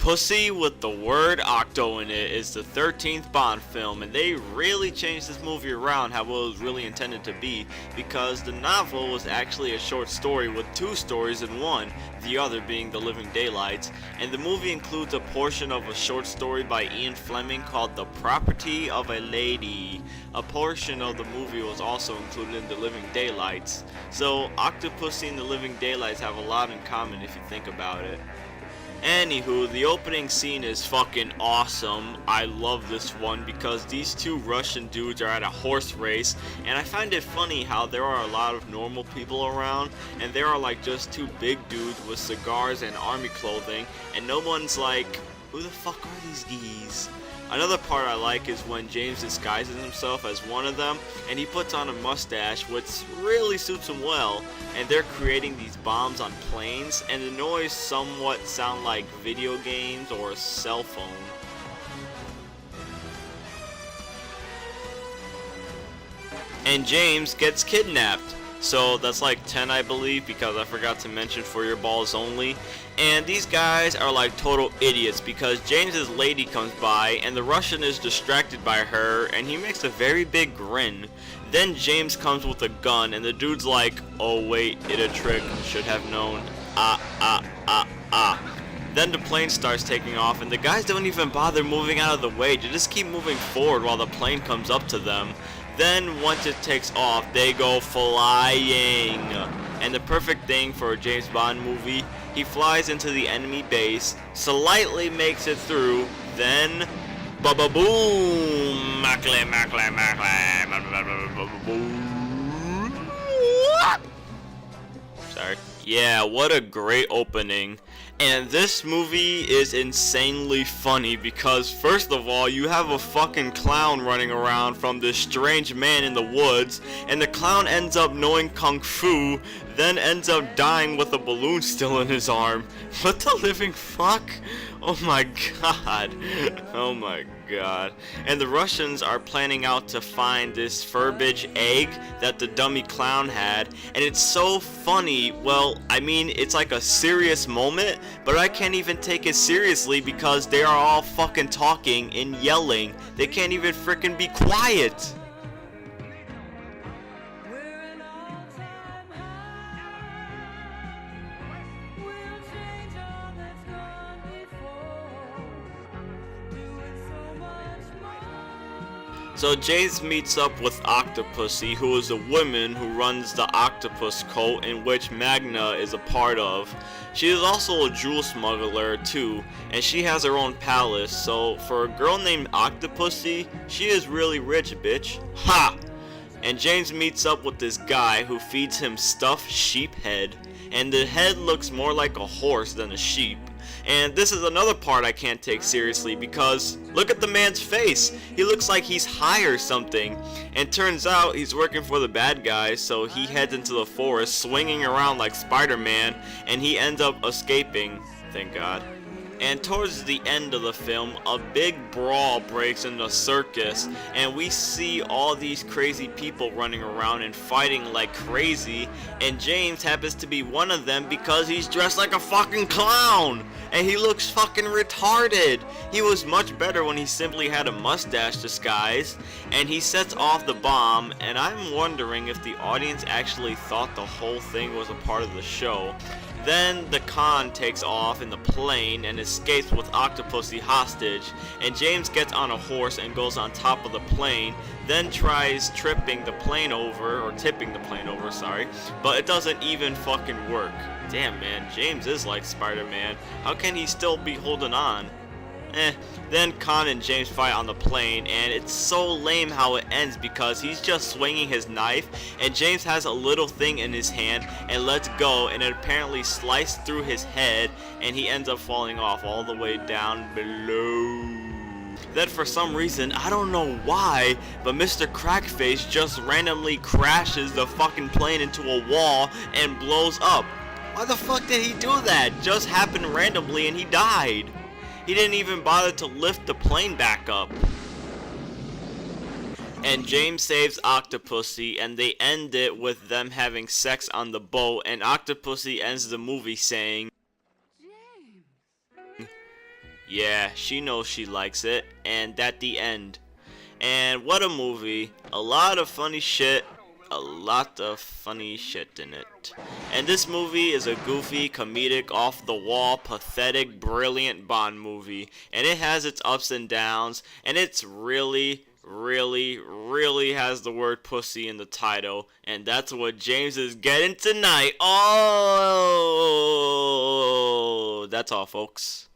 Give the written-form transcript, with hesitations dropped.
Pussy with the word Octo in it is the 13th Bond film, and they really changed this movie around how it was really intended to be, because the novel was actually a short story with two stories in one, the other being The Living Daylights, and the movie includes a portion of a short story by Ian Fleming called The Property of a Lady. A portion of the movie was also included in The Living Daylights, so Octopussy and The Living Daylights have a lot in common if you think about it. Anywho, the opening scene is fucking awesome. I love this one because these two Russian dudes are at a horse race, and I find it funny how there are a lot of normal people around, and there are like just two big dudes with cigars and army clothing, and no one's like, who the fuck are these geese? Another part I like is when James disguises himself as one of them, and he puts on a mustache, which really suits him well, and they're creating these bombs on planes, and the noise somewhat sound like video games or a cell phone. And James gets kidnapped. So that's like 10, I believe, because I forgot to mention for your balls only. And these guys are like total idiots because James's lady comes by and the Russian is distracted by her and he makes a very big grin. Then James comes with a gun and the dude's like, oh wait, it a trick, should have known. Then the plane starts taking off and the guys don't even bother moving out of the way, they just keep moving forward while the plane comes up to them. Then once it takes off, they go flying. And the perfect thing for a James Bond movie, he flies into the enemy base, slightly makes it through, then ba-ba-boom! Sorry. Yeah, what a great opening. And this movie is insanely funny because first of all, you have a fucking clown running around from this strange man in the woods, and the clown ends up knowing kung fu, then ends up dying with a balloon still in his arm. What the living fuck? Oh my god. Oh my god. And the Russians are planning out to find this Furbage egg that the dummy clown had, and it's so funny. Well, I mean, it's like a serious moment, but I can't even take it seriously because they are all fucking talking and yelling. They can't even frickin' be quiet. So James meets up with Octopussy, who is a woman who runs the octopus cult in which Magna is a part of. She is also a jewel smuggler too, and she has her own palace, so for a girl named Octopussy, she is really rich, bitch. Ha! And James meets up with this guy who feeds him stuffed sheep head, and the head looks more like a horse than a sheep. And this is another part I can't take seriously because look at the man's face. He looks like he's high or something. And turns out he's working for the bad guys, so he heads into the forest swinging around like Spider-Man, and he ends up escaping. Thank God. And towards the end of the film, a big brawl breaks in the circus, and we see all these crazy people running around and fighting like crazy, and James happens to be one of them because he's dressed like a fucking clown, and he looks fucking retarded. He was much better when he simply had a mustache disguise, and he sets off the bomb, and I'm wondering if the audience actually thought the whole thing was a part of the show. Then the Khan takes off in the plane and escapes with Octopussy hostage, and James gets on a horse and goes on top of the plane, then tries tipping the plane over, sorry, but it doesn't even fucking work. Damn man, James is like Spider-Man. How can he still be holding on? Then Khan and James fight on the plane, and it's so lame how it ends because he's just swinging his knife, and James has a little thing in his hand and lets go, and it apparently sliced through his head, and he ends up falling off all the way down below. Then for some reason, I don't know why, but Mr. Crackface just randomly crashes the fucking plane into a wall and blows up. Why the fuck did he do that? Just happened randomly and he died. He didn't even bother to lift the plane back up. And James saves Octopussy, and they end it with them having sex on the boat, and Octopussy ends the movie saying, Yeah, she knows she likes it, and at the end. And what a movie. A lot of funny shit. A lot of funny shit in it. And this movie is a goofy, comedic, off-the-wall, pathetic, brilliant Bond movie. And it has its ups and downs, and it's really, really has the word pussy in the title. And that's what James is getting tonight. Oh, that's all, folks.